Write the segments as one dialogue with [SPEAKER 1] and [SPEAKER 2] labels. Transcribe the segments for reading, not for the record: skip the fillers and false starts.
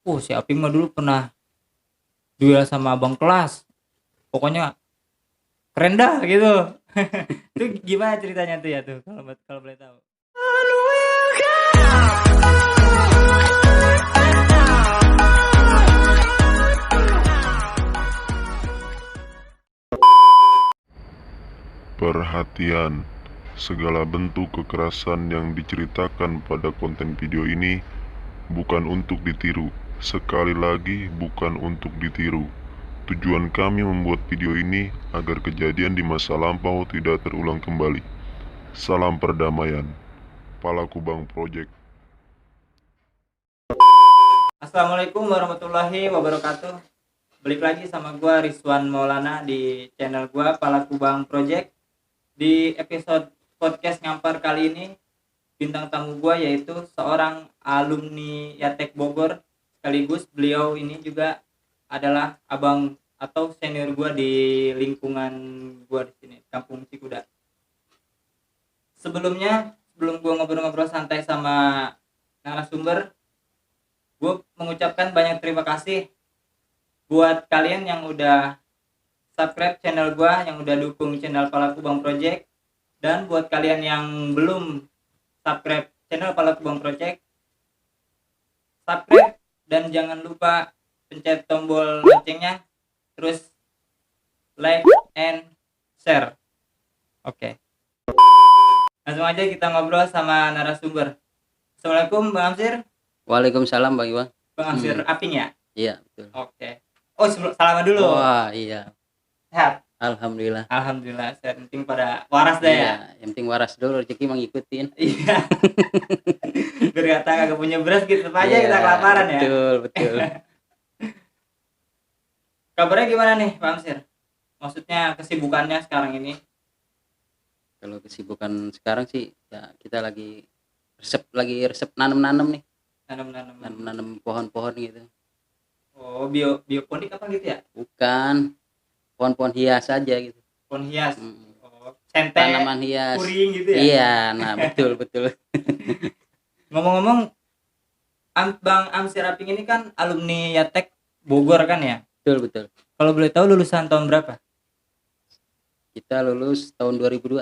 [SPEAKER 1] Si Aping mah dulu pernah duel sama abang kelas. Pokoknya keren dah gitu. Itu gimana ceritanya tuh ya tuh kalau boleh tahu?
[SPEAKER 2] Perhatian, segala bentuk kekerasan yang diceritakan pada konten video ini bukan untuk ditiru. Sekali lagi, bukan untuk ditiru. Tujuan kami membuat video ini agar kejadian di masa lampau tidak terulang kembali. Salam perdamaian. Palakubang Project.
[SPEAKER 1] Assalamualaikum warahmatullahi wabarakatuh. Balik lagi sama gua Rizwan Maulana di channel gua Palakubang Project. Di episode podcast ngampar kali ini bintang tamu gua yaitu seorang alumni Yatek Bogor, sekaligus beliau ini juga adalah abang atau senior gua di lingkungan gua di sini, Kampung Cikuda. Sebelum gua ngobrol-ngobrol santai sama narasumber, gue mengucapkan banyak terima kasih buat kalian yang udah subscribe channel gue, yang udah dukung channel Palakubang Project, dan buat kalian yang belum subscribe channel Palakubang Project, subscribe dan jangan lupa pencet tombol loncengnya, terus like and share. Oke. Langsung aja kita ngobrol sama narasumber. Assalamualaikum Bang Amsir.
[SPEAKER 3] Waalaikumsalam Bang Iwan.
[SPEAKER 1] Bang Amsir Aping ya?
[SPEAKER 3] Iya betul.
[SPEAKER 1] Oke. Sebelum salaman dulu.
[SPEAKER 3] Wah iya.
[SPEAKER 1] Sehat.
[SPEAKER 3] Alhamdulillah.
[SPEAKER 1] Alhamdulillah. Sehat, penting pada waras dah ya.
[SPEAKER 3] Iya, yang penting waras dulu, rezeki mah ngikutin.
[SPEAKER 1] Iya. Biar kata kagak punya beras gitu aja
[SPEAKER 3] Iya,
[SPEAKER 1] kita kelaparan ya.
[SPEAKER 3] Betul.
[SPEAKER 1] Kabarnya gimana nih Pak Amsir? Maksudnya kesibukannya sekarang ini?
[SPEAKER 3] Kalau kesibukan sekarang sih ya kita lagi resep nanam-nanam nih. Nanam pohon-pohon gitu.
[SPEAKER 1] Bioponik apa gitu ya?
[SPEAKER 3] Bukan. Pohon-pohon hias aja gitu.
[SPEAKER 1] Pohon hias. Sente,
[SPEAKER 3] tanaman hias.
[SPEAKER 1] Kuring gitu ya?
[SPEAKER 3] Iya, nah betul.
[SPEAKER 1] Ngomong-ngomong, Bang Amsir Aping ini kan alumni Yatek Bogor kan ya?
[SPEAKER 3] Betul.
[SPEAKER 1] Kalau boleh tahu lulusan tahun berapa?
[SPEAKER 3] Kita lulus tahun 2002.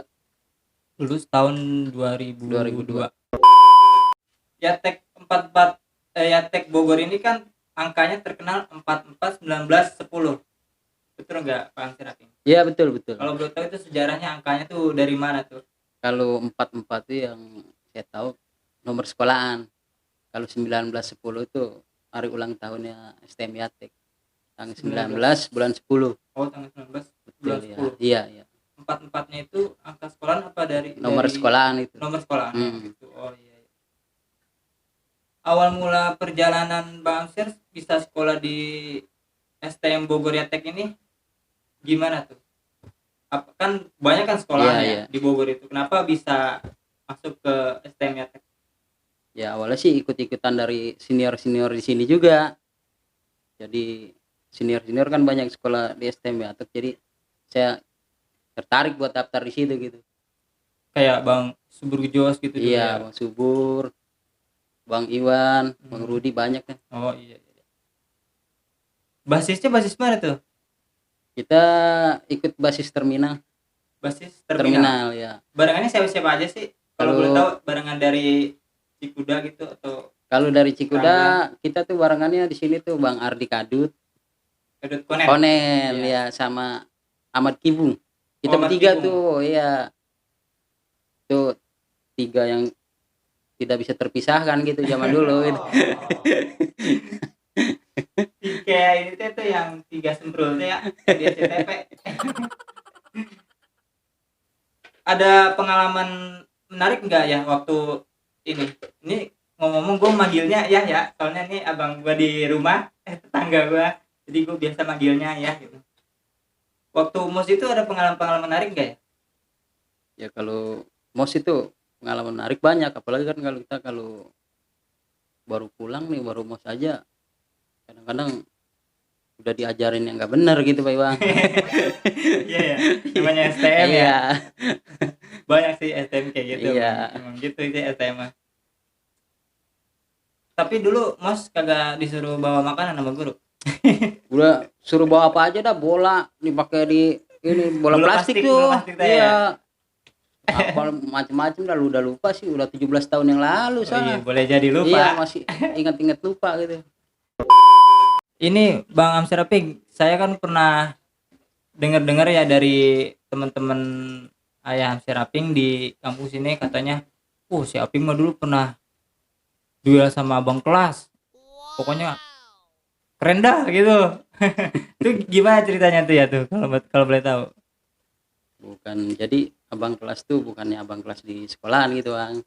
[SPEAKER 1] Lulus tahun 2002.
[SPEAKER 3] 2002.
[SPEAKER 1] Yatek 44 Yatek Bogor ini kan angkanya terkenal 44 19 10. Betul enggak Pak Amsir Aping?
[SPEAKER 3] Iya, betul.
[SPEAKER 1] Kalau boleh tahu itu sejarahnya angkanya tuh dari mana tuh?
[SPEAKER 3] Kalau 44 itu yang saya tahu nomor sekolahan. Kalau 1910 itu hari ulang tahunnya STM Yatek. Tanggal 19 bulan 10.
[SPEAKER 1] Tanggal 19 bulan 10.
[SPEAKER 3] Iya.
[SPEAKER 1] 44-nya itu angka sekolahan apa dari
[SPEAKER 3] nomor sekolahan itu?
[SPEAKER 1] Nomor sekolahan gitu. Iya. Awal mula perjalanan Bang Amsir bisa sekolah di STM Bogor Yatek ini gimana tuh? Kan banyak kan sekolahnya di Bogor itu. Kenapa bisa masuk ke STM Yatek?
[SPEAKER 3] Ya awalnya sih ikut-ikutan dari senior di sini juga. Jadi senior kan banyak sekolah di STM Yatek. Jadi saya tertarik buat daftar di situ gitu.
[SPEAKER 1] Kayak Bang Subur Gejos gitu.
[SPEAKER 3] Iya, Bang Subur, Bang Iwan, Bang Rudi banyak kan.
[SPEAKER 1] Iya. Basisnya basis mana tuh?
[SPEAKER 3] Kita ikut basis terminal.
[SPEAKER 1] Basis terminal
[SPEAKER 3] ya.
[SPEAKER 1] Barengannya siapa aja sih? Kalau boleh tahu barengan dari Cikuda gitu atau?
[SPEAKER 3] Kalau dari Cikuda kita tuh barengannya di sini tuh Bang Ardi Kadut Konen ya, sama Ahmad Kibung. Kita bertiga tuh, iya. Tuh 3 yang tidak bisa terpisahkan gitu zaman dulu gitu.
[SPEAKER 1] Kayak ini tuh yang 3 semprul tuh ya di SCTP. Ada pengalaman menarik enggak ya waktu ini? Ini ngomong-ngomong gue manggilnya ya, soalnya ini abang gue di rumah, tetangga gue. Jadi gue biasa manggilnya ya gitu. Waktu MOS itu ada pengalaman menarik enggak ya?
[SPEAKER 3] Ya kalau MOS itu pengalaman menarik banyak, apalagi kan kalau baru pulang nih, baru MOS aja kadang-kadang udah diajarin yang nggak benar gitu Pak Iwan.
[SPEAKER 1] Iya, namanya STM ya.
[SPEAKER 3] Iya.
[SPEAKER 1] Banyak sih STM kayak gitu.
[SPEAKER 3] Iya.
[SPEAKER 1] Emang gitu itu STM. Tapi dulu Mas kagak disuruh bawa makanan sama guru.
[SPEAKER 3] Udah suruh bawa apa aja dah, bola dipakai di ini bola plastik tuh.
[SPEAKER 1] bola plastik teh ya.
[SPEAKER 3] Iya. Apa macam-macam dah, lu udah lupa sih, udah 17 tahun yang lalu
[SPEAKER 1] Oh, iya,
[SPEAKER 3] sana.
[SPEAKER 1] boleh jadi lupa.
[SPEAKER 3] Iya, masih ingat-ingat lupa gitu.
[SPEAKER 1] Ini Bang Amsyar Aping, saya kan pernah dengar-dengar ya dari teman-teman Ayah Amsyar Aping di kampus ini, katanya, si Aping mah dulu pernah duel sama abang kelas. Pokoknya keren dah gitu. Itu gimana ceritanya tuh ya tuh kalau boleh tahu?
[SPEAKER 3] Bukan, jadi abang kelas tuh bukannya abang kelas di sekolahan gitu, Bang.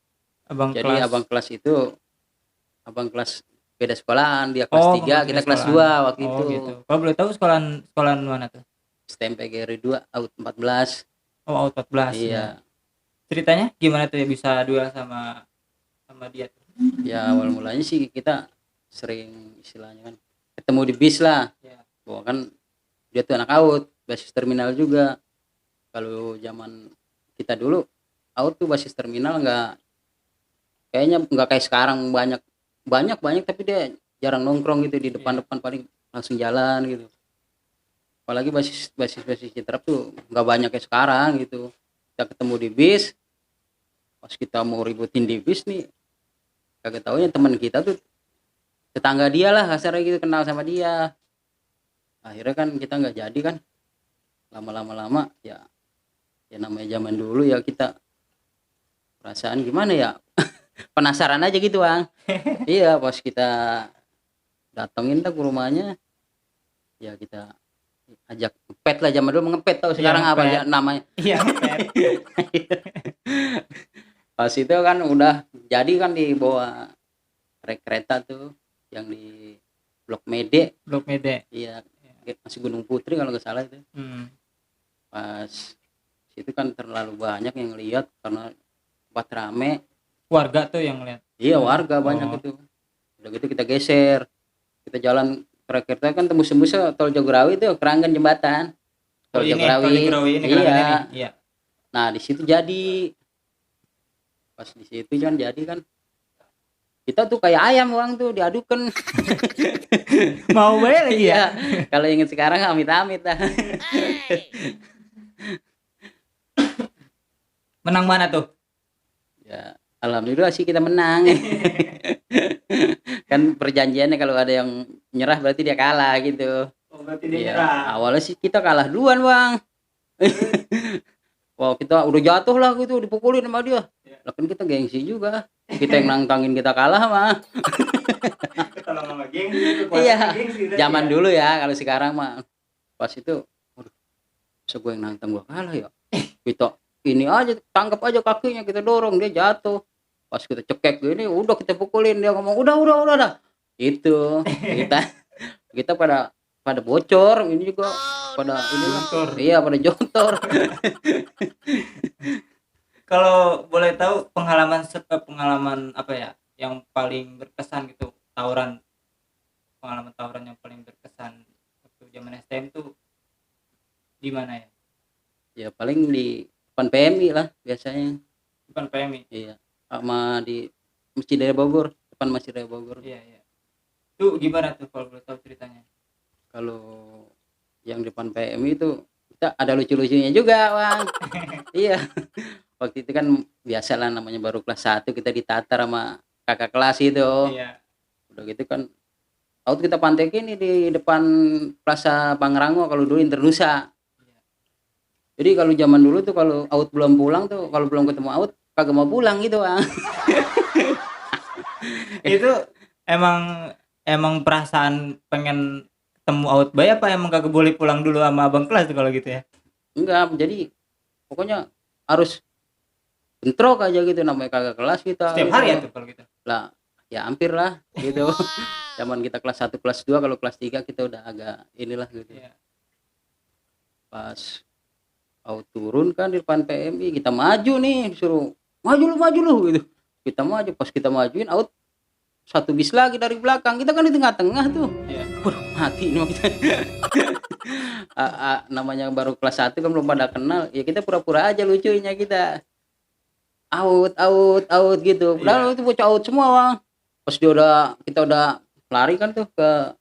[SPEAKER 1] Abang
[SPEAKER 3] Jadi
[SPEAKER 1] kelas.
[SPEAKER 3] abang kelas itu abang kelas beda sekolahan, dia kelas 3, kita kelas 2 waktu itu.
[SPEAKER 1] Gitu. Kalau boleh tahu sekolahan mana tuh?
[SPEAKER 3] STM PGRI 2 out 14.
[SPEAKER 1] Out 14.
[SPEAKER 3] Iya.
[SPEAKER 1] Ceritanya gimana tuh ya bisa duel sama dia tuh?
[SPEAKER 3] Ya awal mulanya sih kita sering istilahnya kan ketemu di bis lah.
[SPEAKER 1] Ya.
[SPEAKER 3] Bahwa kan dia tuh anak out, basis terminal juga. Kalau zaman kita dulu out tuh basis terminal kayaknya nggak kayak sekarang banyak tapi dia jarang nongkrong gitu di depan-depan, paling langsung jalan gitu. Apalagi basis Citra tuh nggak banyak kayak sekarang gitu. Kita ketemu di bis, pas kita mau ributin di bis nih, kagak taunya teman kita tuh tetangga dia lah kasarnya gitu, kenal sama dia. Akhirnya kan kita nggak jadi kan, lama ya namanya zaman dulu ya, kita perasaan gimana ya, penasaran aja gitu, Bang. Iya, pas kita datengin ke rumahnya ya, kita ajak ngepet lah. Zaman dulu ngepet, tau sekarang apa ya namanya?
[SPEAKER 1] Iya, ngepet.
[SPEAKER 3] Pas itu kan udah jadi kan dibawa kereta tuh yang di Blok Mede. Iya, masih Gunung Putri kalau nggak salah itu. Pas itu kan terlalu banyak yang lihat karena buat rame.
[SPEAKER 1] Warga tuh yang lihat.
[SPEAKER 3] Iya, warga banyak itu. Udah gitu kita geser, kita jalan kereta kan tembus tol Jagorawi tuh, Keranggan jembatan tol Jagorawi.
[SPEAKER 1] Iya.
[SPEAKER 3] Nah di situ jadi, pas di situ kan jadi kan kita tuh kayak ayam, Bang, tuh diadukan.
[SPEAKER 1] Mau bayar lagi ya?
[SPEAKER 3] Kalau inget sekarang amit-amit dah.
[SPEAKER 1] Menang mana tuh?
[SPEAKER 3] Ya alhamdulillah sih kita menang. Kan perjanjiannya kalau ada yang nyerah berarti dia kalah gitu.
[SPEAKER 1] Berarti dia
[SPEAKER 3] Ya,
[SPEAKER 1] nyerah.
[SPEAKER 3] awalnya sih kita kalah duluan, Bang. Wah, kita udah jatuh lah gitu, dipukulin sama dia. Lah kan kita gengsi juga. Kita yang nantangin kita kalah mah.
[SPEAKER 1] Kalau sama gengsi,
[SPEAKER 3] Iya. Zaman dulu ya, kalau sekarang mah pas itu, waduh, masa gue yang nantang gua kalah ya. Kita ini aja, tangkap aja kakinya, kita dorong dia jatuh. Pas kita cekek gini, udah kita pukulin, dia ngomong udah. Itu kita pada bocor, ini juga pada ini
[SPEAKER 1] jontor.
[SPEAKER 3] Iya, pada jontor.
[SPEAKER 1] Kalau boleh tahu pengalaman apa ya yang paling berkesan gitu, pengalaman tawuran yang paling berkesan waktu zaman STM tuh di mana ya?
[SPEAKER 3] Ya paling di depan PMI lah biasanya.
[SPEAKER 1] Depan PMI.
[SPEAKER 3] Iya, sama di Masjid Raya Bogor, depan Masjid Raya Bogor.
[SPEAKER 1] Iya. Itu gimana tuh kalau boleh tahu ceritanya?
[SPEAKER 3] Kalau yang depan PMI itu kita ada lucu-lucunya juga, Bang. Iya. Waktu itu kan biasalah, namanya baru kelas 1 kita ditatar sama kakak kelas itu.
[SPEAKER 1] Iya.
[SPEAKER 3] Udah gitu kan out kita pantekin nih di depan Plaza Pangrango kalau dulu Internusa.
[SPEAKER 1] Iya.
[SPEAKER 3] Jadi kalau zaman dulu tuh kalau out belum pulang tuh, kalau belum ketemu out kagak mau pulang gitu, Bang.
[SPEAKER 1] Itu emang perasaan pengen ketemu out bay apa emang kagak boleh pulang dulu sama abang kelas tuh kalau gitu ya?
[SPEAKER 3] Enggak, jadi pokoknya harus bentrok aja gitu, namanya kakak kelas kita.
[SPEAKER 1] Setiap
[SPEAKER 3] gitu.
[SPEAKER 1] hari ya tuh kalau gitu?
[SPEAKER 3] Lah, ya hampir lah gitu. Zaman kita kelas 1, kelas 2, kalau kelas 3 kita udah agak inilah gitu.
[SPEAKER 1] Iya.
[SPEAKER 3] Pas out turun kan di depan PMI, kita maju nih, disuruh maju lu gitu. Kita maju, pas kita majuin out satu bis lagi dari belakang, kita kan di tengah-tengah tuh.
[SPEAKER 1] Iya.
[SPEAKER 3] Waduh, mati ini mah kita. Namanya baru kelas 1 kan belum pada kenal, ya kita pura-pura aja lucunya kita. Out gitu. Padahal itu bocah out semua, Bang. Pas kita udah lari kan tuh ke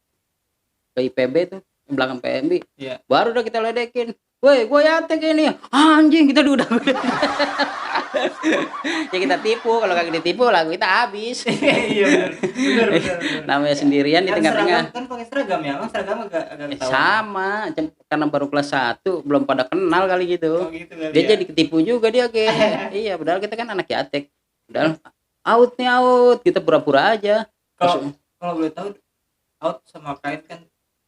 [SPEAKER 3] IPB tuh belakang PMB,
[SPEAKER 1] Iya.
[SPEAKER 3] baru udah kita ledekin, woi gue yatek ini, anjing kita udah ya kita tipu, kalau kagak ditipu lagu kita habis.
[SPEAKER 1] Iya benar.
[SPEAKER 3] Namanya sendirian di
[SPEAKER 1] Kan
[SPEAKER 3] tengah-tengah.
[SPEAKER 1] seragam, kan pakai seragam ya, emang seragam agak ketahuan.
[SPEAKER 3] Sama, karena baru kelas 1 belum pada kenal kali gitu.
[SPEAKER 1] Oh gitu kali
[SPEAKER 3] Dia
[SPEAKER 1] ya.
[SPEAKER 3] jadi ketipu juga dia kayak. Iya, padahal kita kan anak yatek. Padahal out nih out, kita pura-pura aja.
[SPEAKER 1] Kalau boleh tahu, out sama kain kan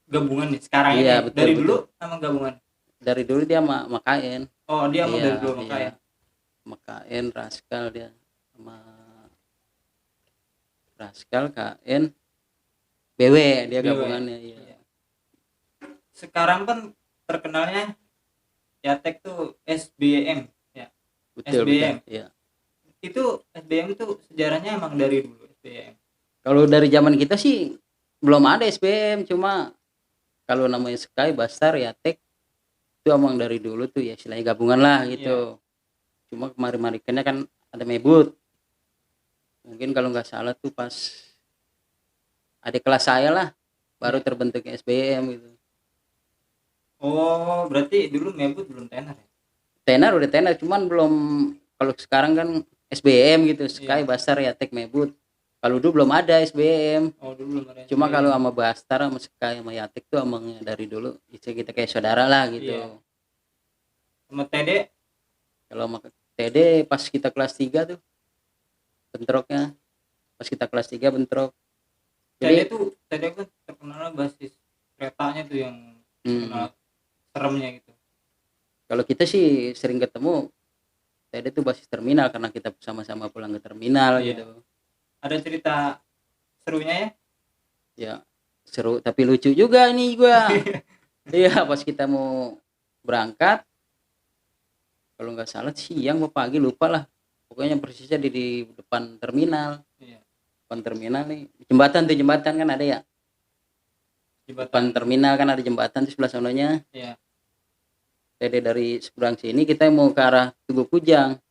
[SPEAKER 1] gabungan nih sekarang
[SPEAKER 3] Iya,
[SPEAKER 1] ini.
[SPEAKER 3] betul,
[SPEAKER 1] Dari
[SPEAKER 3] betul.
[SPEAKER 1] dulu emang gabungan.
[SPEAKER 3] Dari dulu dia sama KN.
[SPEAKER 1] Oh dia emang
[SPEAKER 3] Iya,
[SPEAKER 1] dari dulu sama
[SPEAKER 3] iya.
[SPEAKER 1] kain.
[SPEAKER 3] Sama KN, Raskal dia sama Raskal, KN, BW dia
[SPEAKER 1] BW.
[SPEAKER 3] gabungannya. Iya.
[SPEAKER 1] Sekarang kan terkenalnya Yatek tuh SBM ya.
[SPEAKER 3] Betul,
[SPEAKER 1] SBM.
[SPEAKER 3] betul. Iya.
[SPEAKER 1] Itu SBM tuh sejarahnya emang dari dulu SBM.
[SPEAKER 3] Kalau dari zaman kita sih belum ada SBM, cuma kalau namanya Sky, Bastar, Yatek itu emang dari dulu tuh ya istilahnya gabungan lah gitu. Cuma kemarin-marikannya kan ada Mebut. Mungkin kalau nggak salah tuh pas adik kelas saya lah baru terbentuknya SBM gitu.
[SPEAKER 1] Oh berarti dulu Mebut belum tenar ya?
[SPEAKER 3] Tenar udah tenar, cuman belum, kalau sekarang kan SBM gitu, Sky, Bastar, Yatek, Mebut. Kalau dulu belum ada SBM.
[SPEAKER 1] Oh dulu belum ada.
[SPEAKER 3] Cuma
[SPEAKER 1] SBM.
[SPEAKER 3] kalau sama Bastar, sama Sky, sama Yatek tuh emang dari dulu kita kayak saudara lah gitu.
[SPEAKER 1] Iya. Sama TD
[SPEAKER 3] Kalau sama TD pas kita kelas 3 tuh bentroknya. Pas kita kelas 3 bentrok.
[SPEAKER 1] TD kan terkenal basis keretanya tuh yang terkenal seremnya gitu.
[SPEAKER 3] Kalau kita sih sering ketemu TD tuh basis terminal karena kita sama-sama pulang ke terminal
[SPEAKER 1] Iya.
[SPEAKER 3] gitu.
[SPEAKER 1] Ada cerita serunya ya?
[SPEAKER 3] Ya seru tapi lucu juga ini gua. Iya, pas kita mau berangkat, kalau nggak salah siang atau pagi lupa lah, pokoknya persisnya di depan terminal.
[SPEAKER 1] Iya.
[SPEAKER 3] Depan terminal nih jembatan kan ada ya, depan terminal kan ada jembatan di sebelah sononya.
[SPEAKER 1] Iya.
[SPEAKER 3] Jadi dari seberang sini kita mau ke arah Tugu Kujang,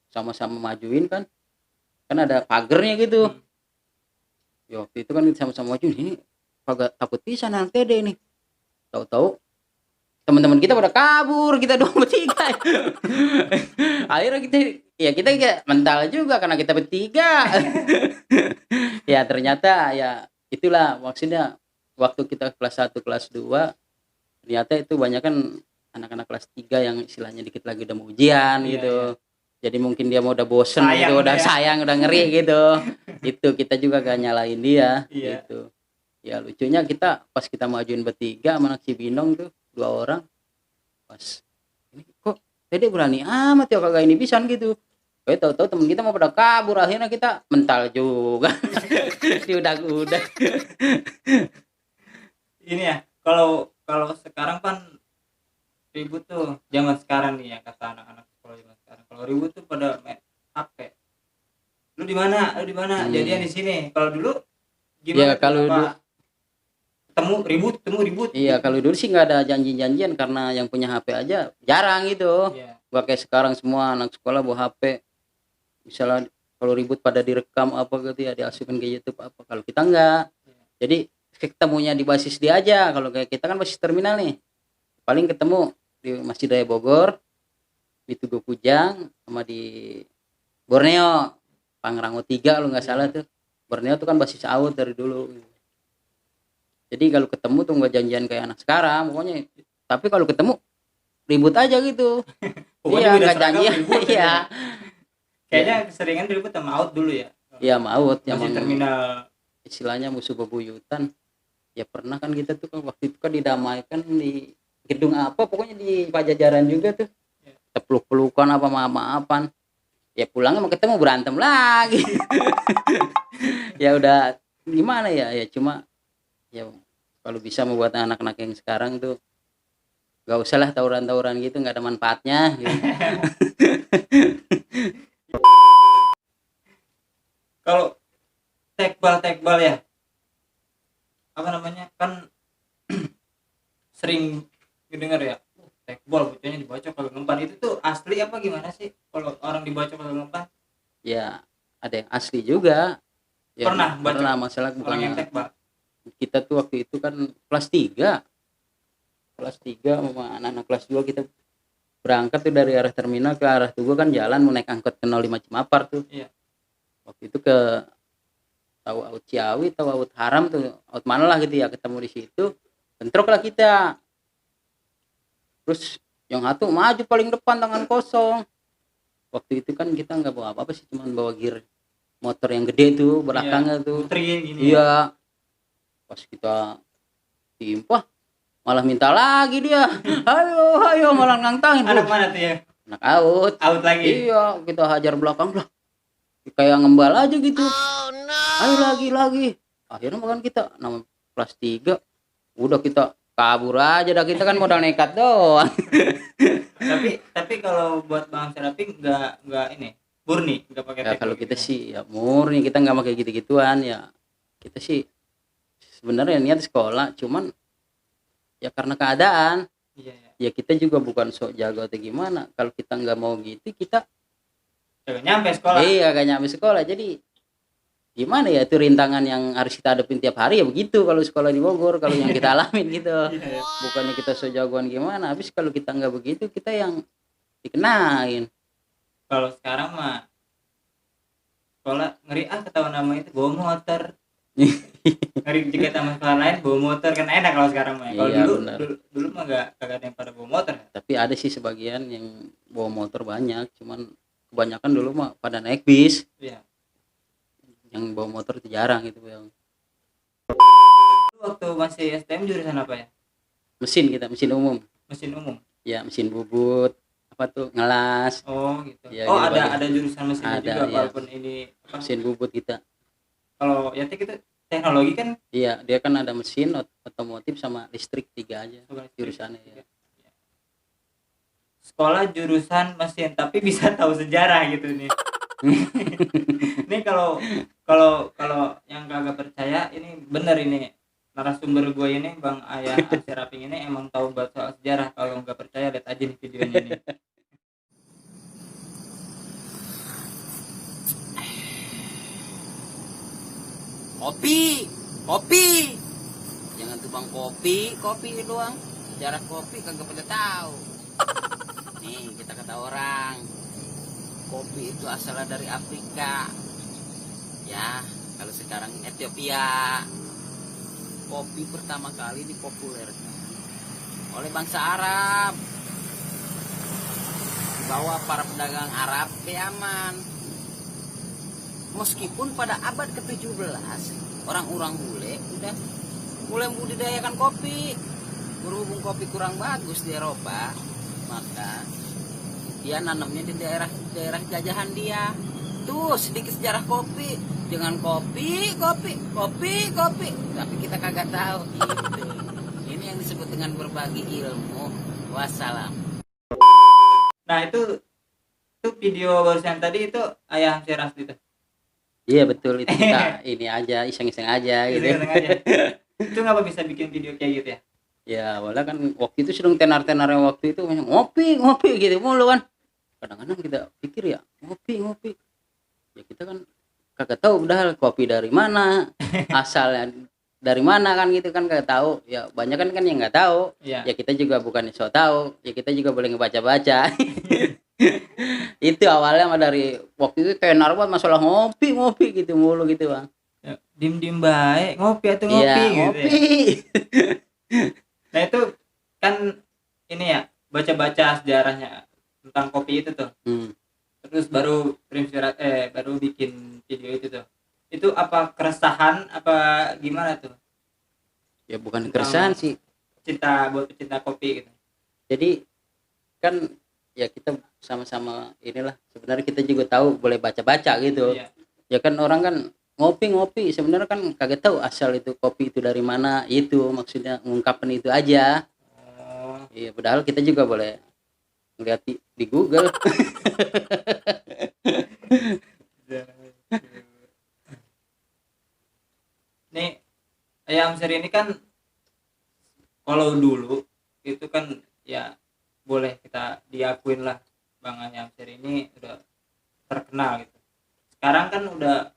[SPEAKER 3] sama-sama majuin kan ada pagernya gitu. Ya waktu itu kan kita sama-sama majuin, ini kagak takut pisan anak TD nih. Tahu-tahu teman-teman kita pada kabur, kita 2 bertiga. Akhirnya kita kayak mental juga karena kita bertiga. Ya ternyata ya itulah maksudnya, waktu kita kelas 1 kelas 2 ternyata itu banyak kan anak-anak kelas 3 yang istilahnya dikit lagi udah mau ujian gitu. Jadi mungkin dia mau udah bosen gitu, udah sayang, udah ngeri gitu. Itu kita juga gak nyalain dia gitu. Ya lucunya kita pas kita majuin bertiga sama anak Cibinong tuh 2 orang, pas ini kok Dede berani amat ya kagak ini pisan gitu. Kayak tahu-tahu temen kita mau pada kabur, akhirnya kita mental juga. Udah.
[SPEAKER 1] Ini ya, kalau sekarang kan ribut tuh zaman sekarang nih ya, kata anak-anak sekolah zaman sekarang. Kalau ribut tuh pada main HP. Lu di mana? Jadian di sini. Kalau dulu gimana?
[SPEAKER 3] Ya kalau dulu
[SPEAKER 1] ketemu ribut.
[SPEAKER 3] Iya, kalau dulu sih nggak ada janji-janjian karena yang punya HP aja jarang gitu.
[SPEAKER 1] Iya.
[SPEAKER 3] Gak kayak sekarang semua anak sekolah bawa HP. Misalnya kalau ribut pada direkam apa gitu ya, diasukin ke YouTube apa. Kalau kita enggak. Jadi ketemunya di basis dia aja. Kalau kayak kita kan basis terminal nih. Paling ketemu di Masjid Raya Bogor, di Tugu Kujang, sama di Borneo, Pangrango 3 kalau nggak salah tuh. Borneo tuh kan basis out dari dulu. Jadi kalau ketemu tuh nggak janjian kayak anak sekarang, pokoknya. Tapi kalau ketemu ribut aja gitu. Iya, nggak janjian. Iya.
[SPEAKER 1] Kayaknya keseringan ribut sama out dulu ya.
[SPEAKER 3] Iya, out yang
[SPEAKER 1] Masih terminal.
[SPEAKER 3] Istilahnya musuh bebuyutan. Ya pernah kan kita tuh kan waktu itu kan didamaikan di gedung apa, pokoknya di Pajajaran juga tuh. Kita peluk-pelukan apa maaf-maafan. Ya pulangnya mau ketemu berantem lagi. Ya udah gimana ya, ya cuma ya kalau bisa membuat anak-anak yang sekarang tuh gak usah lah tawuran-tawuran gitu, nggak ada manfaatnya gitu.
[SPEAKER 1] Kalau tekbal ya, apa namanya, kan sering dengar ya, tekbal bocahnya dibacok kagak ngempan. Itu tuh asli apa gimana sih kalau orang dibacok kagak ngempan?
[SPEAKER 3] Ya ada yang asli juga, Ya,
[SPEAKER 1] Pernah baca
[SPEAKER 3] pernah, masalah
[SPEAKER 1] orang
[SPEAKER 3] bukannya
[SPEAKER 1] ngetek, Pak.
[SPEAKER 3] kita tuh waktu itu kan kelas 3 sama anak-anak kelas 2 kita berangkat tuh dari arah terminal ke arah Tugu, kan jalan mau naik angkot ke 05 Cimapar tuh.
[SPEAKER 1] Iya.
[SPEAKER 3] Waktu itu ke tahu Aut Ciawi, tahu Aut Haram tuh, Aut mana lah gitu ya, ketemu di situ. Bentrok lah kita. Terus yang satu maju paling depan tangan kosong. Waktu itu kan kita nggak bawa apa-apa sih, cuman bawa gear motor yang gede tuh belakangnya tuh.
[SPEAKER 1] Muterin gini.
[SPEAKER 3] Iya. Pas kita timpah malah minta lagi dia. Ayo malah nantangin.
[SPEAKER 1] Anak mana tuh ya?
[SPEAKER 3] Anak Aut.
[SPEAKER 1] Out lagi.
[SPEAKER 3] Iya, kita hajar belakang lah. Kayak ngembal aja gitu. Ayo lagi. Akhirnya makan kita nama kelas 3. Udah kita kabur aja dah, kita kan modal nekat doang.
[SPEAKER 1] tapi kalau buat Bang Serapi nggak ini murni, nggak pakai
[SPEAKER 3] Ya
[SPEAKER 1] teknik
[SPEAKER 3] kalau kita
[SPEAKER 1] gitu.
[SPEAKER 3] sih ya murni, kita nggak pakai gitu-gituan ya. Kita sih sebenarnya niat sekolah, cuman ya karena keadaan.
[SPEAKER 1] Iya, ya.
[SPEAKER 3] Ya kita juga bukan sok jago atau gimana. Kalau kita nggak mau gitu, kita
[SPEAKER 1] Jangan nyampe sekolah.
[SPEAKER 3] iya gak nyampe sekolah. Jadi gimana ya, itu rintangan yang harus kita hadapin tiap hari ya begitu kalau sekolah di Bogor, kalau yang kita alamin gitu.
[SPEAKER 1] Iya, ya.
[SPEAKER 3] Bukannya kita sok jagoan gimana, habis kalau kita nggak begitu kita yang dikenain.
[SPEAKER 1] Kalau sekarang mah sekolah ngeri ketahuan nama itu bawa motor. Ngeri juga sama sekolah lain bawa motor kan enak kalau sekarang mah. Kalau
[SPEAKER 3] Iya,
[SPEAKER 1] dulu,
[SPEAKER 3] benar.
[SPEAKER 1] dulu mah kagak ada yang pada bawa motor.
[SPEAKER 3] Tapi ada sih sebagian yang bawa motor banyak, cuman kebanyakan dulu mah pada naik bis.
[SPEAKER 1] Iya.
[SPEAKER 3] Yang bawa motor itu jarang gitu yang
[SPEAKER 1] Waktu masih STM jurusan apa ya?
[SPEAKER 3] mesin umum.
[SPEAKER 1] Mesin umum.
[SPEAKER 3] Ya mesin bubut, apa tuh, ngelas,
[SPEAKER 1] Oh gitu.
[SPEAKER 3] Ya,
[SPEAKER 1] Oh
[SPEAKER 3] gitu
[SPEAKER 1] ada
[SPEAKER 3] banyak.
[SPEAKER 1] jurusan mesinnya
[SPEAKER 3] Ada,
[SPEAKER 1] juga
[SPEAKER 3] iya.
[SPEAKER 1] walaupun ini apa?
[SPEAKER 3] mesin bubut kita.
[SPEAKER 1] Kalau ya itu teknologi kan
[SPEAKER 3] Iya, dia kan ada mesin, otomotif sama listrik, 3 aja jurusannya ya.
[SPEAKER 1] sekolah jurusan mesin tapi bisa tahu sejarah gitu nih. Ini kalau yang kagak percaya ini bener, ini narasumber gue ini Bang Ayah Seraping ini emang tahu buat soal sejarah. Kalau nggak percaya lihat aja nih videonya nih.
[SPEAKER 3] Kopi jangan tuh bang, kopi doang, sejarah kopi kagak pada tahu. Nih kita kata orang, kopi itu asalnya dari Afrika ya, kalau sekarang Ethiopia. Kopi pertama kali dipopulerkan oleh bangsa Arab, dibawa para pedagang Arab ke Yaman. Meskipun pada abad ke-17 orang-orang bule udah mulai membudidayakan kopi. Berhubung kopi kurang bagus di Eropa, maka dia nanamnya di daerah jajahan dia. Tuh sedikit sejarah kopi, dengan kopi. Tapi kita kagak tahu gitu. Ini yang disebut dengan berbagi ilmu. Wassalam.
[SPEAKER 1] Nah itu video barusan tadi itu Ayah Hamzah Rasdi tuh.
[SPEAKER 3] Iya betul, itu kita ini aja iseng-iseng aja gitu.
[SPEAKER 1] Aja. Itu ngapa bisa bikin video kayak gitu ya?
[SPEAKER 3] Ya awalnya kan waktu itu sedang tenar-tenarnya waktu itu ngopi gitu mulu kan. Kadang-kadang kita pikir ya ngopi. Ya kita kan kagak tahu udah kopi dari mana, asalnya dari mana kan gitu kan kagak tahu. Ya banyak kan yang nggak tahu.
[SPEAKER 1] Iya.
[SPEAKER 3] Ya kita juga bukan so tahu. Ya kita juga boleh ngebaca-baca. Itu awalnya mah dari waktu itu tenar banget masalah ngopi gitu mulu gitu bang.
[SPEAKER 1] Ya, dim baik ngopi atau
[SPEAKER 3] Iya
[SPEAKER 1] ngopi gitu
[SPEAKER 3] ngopi.
[SPEAKER 1] ya. Nah itu kan ini ya baca-baca sejarahnya tentang kopi itu tuh. Terus baru baru bikin video itu tuh. Itu apa keresahan apa gimana tuh?
[SPEAKER 3] Ya bukan keresahan sih.
[SPEAKER 1] Buat pecinta kopi gitu.
[SPEAKER 3] Jadi kan ya kita sama-sama inilah, sebenarnya kita juga tahu boleh baca-baca gitu.
[SPEAKER 1] Iya.
[SPEAKER 3] Ya kan orang kan ngopi sebenarnya kan kagak tahu asal itu kopi itu dari mana, itu maksudnya ngungkapin itu aja.
[SPEAKER 1] Oh.
[SPEAKER 3] Iya padahal kita juga boleh ngeliat di Google.
[SPEAKER 1] Nih Ayam Seri ini kan kalau dulu itu kan ya boleh kita diakuin lah Bang Ayam Seri ini udah terkenal gitu. Sekarang kan udah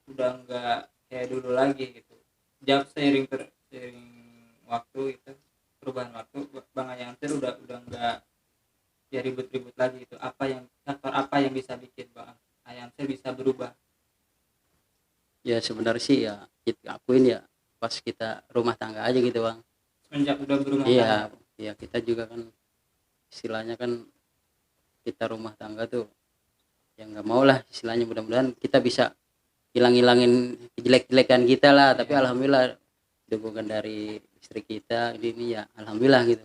[SPEAKER 1] kayak dulu lagi gitu. Seiring waktu itu, perubahan waktu, Bang Ayamsir udah nggak ya ribut-ribut lagi itu. Faktor apa yang bisa bikin Bang Ayamsir bisa berubah?
[SPEAKER 3] Ya sebenarnya sih ya kita akuin ya pas kita rumah tangga aja gitu bang.
[SPEAKER 1] Semenjak udah berumah
[SPEAKER 3] Iya,
[SPEAKER 1] tangga.
[SPEAKER 3] ya kita juga kan istilahnya kan kita rumah tangga tuh ya nggak mau lah istilahnya, mudah-mudahan kita bisa hilang-hilangin jelek-jelekan kita lah. Tapi
[SPEAKER 1] Iya.
[SPEAKER 3] alhamdulillah dukungan dari istri kita ini ya alhamdulillah gitu.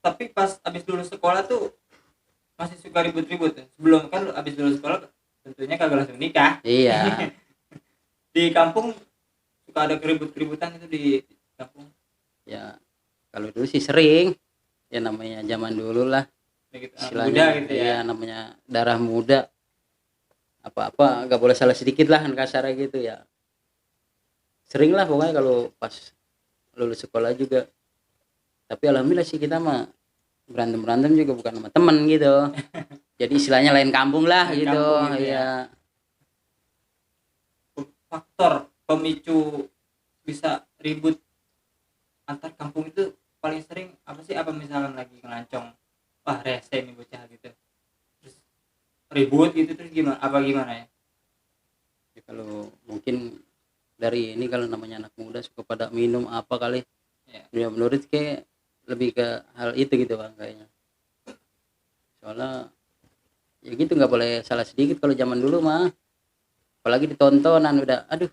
[SPEAKER 1] Tapi pas abis lulus sekolah tuh masih suka ribut-ribut ya? Sebelum kan abis lulus sekolah tentunya kagak langsung nikah.
[SPEAKER 3] Iya.
[SPEAKER 1] Di kampung suka ada keribut-keributan itu di kampung.
[SPEAKER 3] Ya kalau dulu sih sering, ya namanya zaman dulu lah
[SPEAKER 1] Kayak gitu,
[SPEAKER 3] istilahnya.
[SPEAKER 1] muda gitu ya.
[SPEAKER 3] Iya, namanya darah muda, apa-apa nggak boleh salah sedikit lah kan kasarnya gitu ya. Sering lah pokoknya kalau pas lulus sekolah juga. Tapi alhamdulillah sih kita mah berantem juga bukan sama temen gitu. Jadi istilahnya lain kampung lah
[SPEAKER 1] Lain
[SPEAKER 3] gitu.
[SPEAKER 1] kampung gitu
[SPEAKER 3] Iya.
[SPEAKER 1] Faktor pemicu bisa ribut antar kampung itu paling sering apa sih? Apa misalkan lagi ngelancong, wah rese nih bocah gitu, terus ribut gitu, terus gimana ya?
[SPEAKER 3] Ya, kalau mungkin dari ini kalau namanya anak muda suka pada minum apa kali.
[SPEAKER 1] Ya.
[SPEAKER 3] Ya menurut kayak lebih ke hal itu gitu bang kayaknya. Soalnya ya gitu nggak boleh salah sedikit kalau zaman dulu mah. Apalagi ditontonan udah aduh.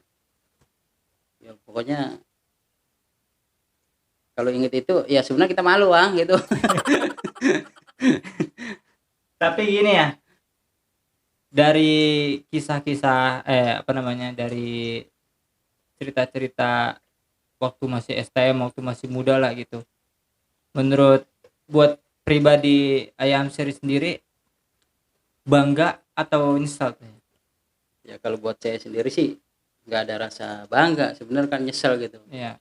[SPEAKER 3] Ya pokoknya kalau inget itu ya sebenarnya kita malu bang gitu.
[SPEAKER 1] Tapi gini ya, dari kisah-kisah apa namanya, dari cerita-cerita waktu masih STM, waktu masih muda lah gitu, menurut buat pribadi Ayam Seri sendiri bangga atau nyesal tuh?
[SPEAKER 3] Ya kalau buat saya sendiri sih nggak ada rasa bangga, sebenarnya kan nyesel gitu
[SPEAKER 1] Ya.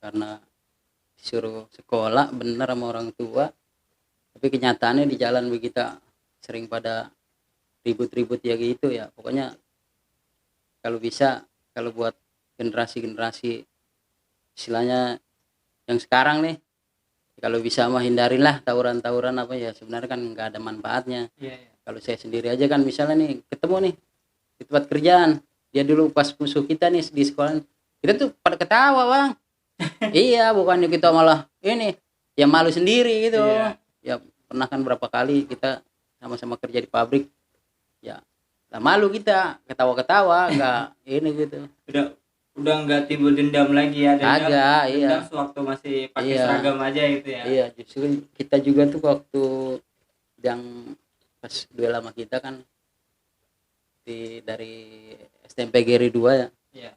[SPEAKER 3] karena disuruh sekolah bener sama orang tua, tapi kenyataannya di jalan begitu sering pada ribut-ribut ya gitu ya. Pokoknya kalau bisa, kalau buat generasi-generasi istilahnya yang sekarang nih, kalau bisa mah hindarin lah tawuran-tawuran apa ya, sebenarnya kan nggak ada manfaatnya.
[SPEAKER 1] Iya, iya.
[SPEAKER 3] Kalau saya sendiri aja kan misalnya nih ketemu nih di tempat kerjaan, dia dulu pas musuh kita nih di sekolah, kita tuh pada ketawa bang. Iya, bukannya kita malah ini ya malu sendiri gitu.
[SPEAKER 1] Iya.
[SPEAKER 3] Ya pernah kan berapa kali kita sama-sama kerja di pabrik, ya lah malu kita ketawa-ketawa nggak ini gitu.
[SPEAKER 1] Udah nggak timbul dendam lagi ya.
[SPEAKER 3] Agak,
[SPEAKER 1] Dendam
[SPEAKER 3] iya.
[SPEAKER 1] sewaktu masih pakai
[SPEAKER 3] Iya.
[SPEAKER 1] seragam aja gitu ya.
[SPEAKER 3] Iya, justru kita juga tuh waktu yang pas duel sama kita kan dari SMP Geri 2 ya.
[SPEAKER 1] Iya.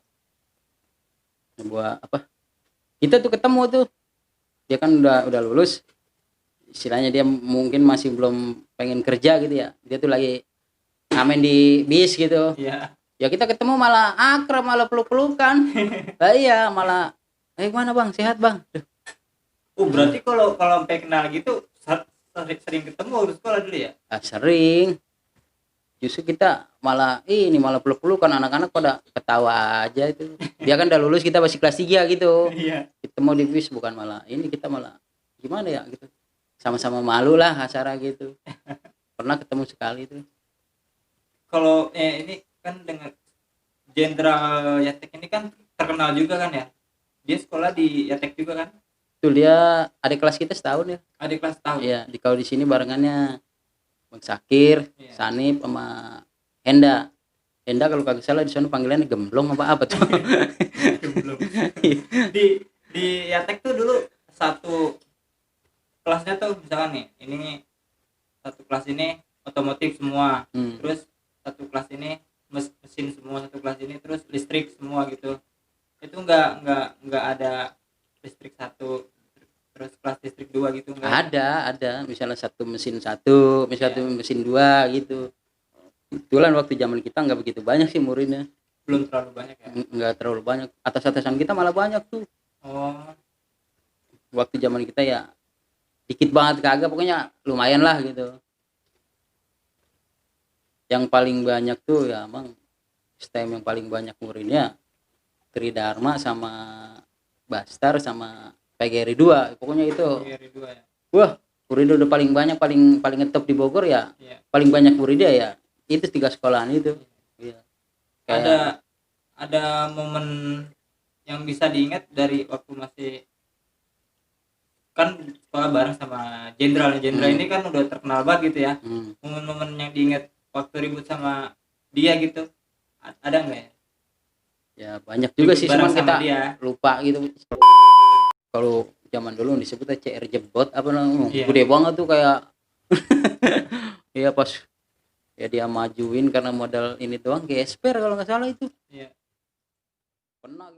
[SPEAKER 3] Buat apa? Kita tuh ketemu tuh. Dia kan udah lulus. Istilahnya dia mungkin masih belum pengen kerja gitu ya. Dia tuh lagi ngamen di bis gitu.
[SPEAKER 1] Iya.
[SPEAKER 3] Ya kita ketemu malah akrab, malah peluk-pelukan. Lah iya, malah mana bang, sehat bang?
[SPEAKER 1] Berarti kalau sampai kenal gitu sering ketemu waktu sekolah dulu ya?
[SPEAKER 3] Sering. Justru kita malah peluk-pelukan, anak-anak pada ketawa aja itu. Dia kan udah lulus, kita masih kelas 3 gitu.
[SPEAKER 1] Iya.
[SPEAKER 3] Kita mau di bis bukan malah ini, kita malah gimana ya gitu. Sama-sama malu lah acara gitu. Pernah ketemu sekali itu.
[SPEAKER 1] Kalau ini kan dengan Jenderal Yatek ini kan terkenal juga kan ya? Dia sekolah di Yatek juga kan?
[SPEAKER 3] Tuh dia adik kelas kita setahun ya.
[SPEAKER 1] Adik kelas tahu.
[SPEAKER 3] Iya, kalau di sini barengannya Bang Sakir,
[SPEAKER 1] Iya.
[SPEAKER 3] Sanip sama Henda. Henda kalau kagak salah di sana panggilannya gemblong apa tuh.
[SPEAKER 1] Belum. di Yatek tuh dulu satu kelasnya tuh misalkan nih, ini satu kelas ini otomotif semua, terus satu kelas ini mesin semua, satu kelas ini terus listrik semua gitu. Itu enggak ada listrik satu terus kelas listrik 2 gitu enggak?
[SPEAKER 3] Ada misalnya satu mesin satu, misalnya satu mesin 2 gitu. Kebetulan waktu zaman kita nggak begitu banyak sih muridnya.
[SPEAKER 1] Belum terlalu banyak ya.
[SPEAKER 3] Nggak terlalu banyak. Atas-atasan kita malah banyak tuh.
[SPEAKER 1] Oh,
[SPEAKER 3] Waktu zaman kita ya dikit banget kagak, pokoknya lumayan lah gitu. Yang paling banyak tuh ya emang STM yang paling banyak muridnya Tridharma sama Bastar sama PGRI 2 pokoknya itu.
[SPEAKER 1] PGRI 2 ya.
[SPEAKER 3] Wah, muridnya udah paling banyak, paling ngetop di Bogor ya.
[SPEAKER 1] Iya.
[SPEAKER 3] Paling banyak muridnya ya itu 3 sekolahan itu. Iya.
[SPEAKER 1] Ada momen yang bisa diingat dari waktu masih kan sekolah bareng sama Jenderal ini kan udah terkenal banget gitu ya. Momen-momen yang diingat waktu ribut sama dia gitu ada nggak ya?
[SPEAKER 3] Ya banyak juga
[SPEAKER 1] Ribut
[SPEAKER 3] sih,
[SPEAKER 1] bareng
[SPEAKER 3] cuman
[SPEAKER 1] sama
[SPEAKER 3] kita
[SPEAKER 1] dia.
[SPEAKER 3] lupa gitu. Kalau zaman dulu disebutnya CR jebot apa namanya,
[SPEAKER 1] Iya.
[SPEAKER 3] gede banget tuh kayak iya pas ya dia majuin karena modal ini doang gesper kalau nggak salah itu.
[SPEAKER 1] Iya.
[SPEAKER 3] Pernah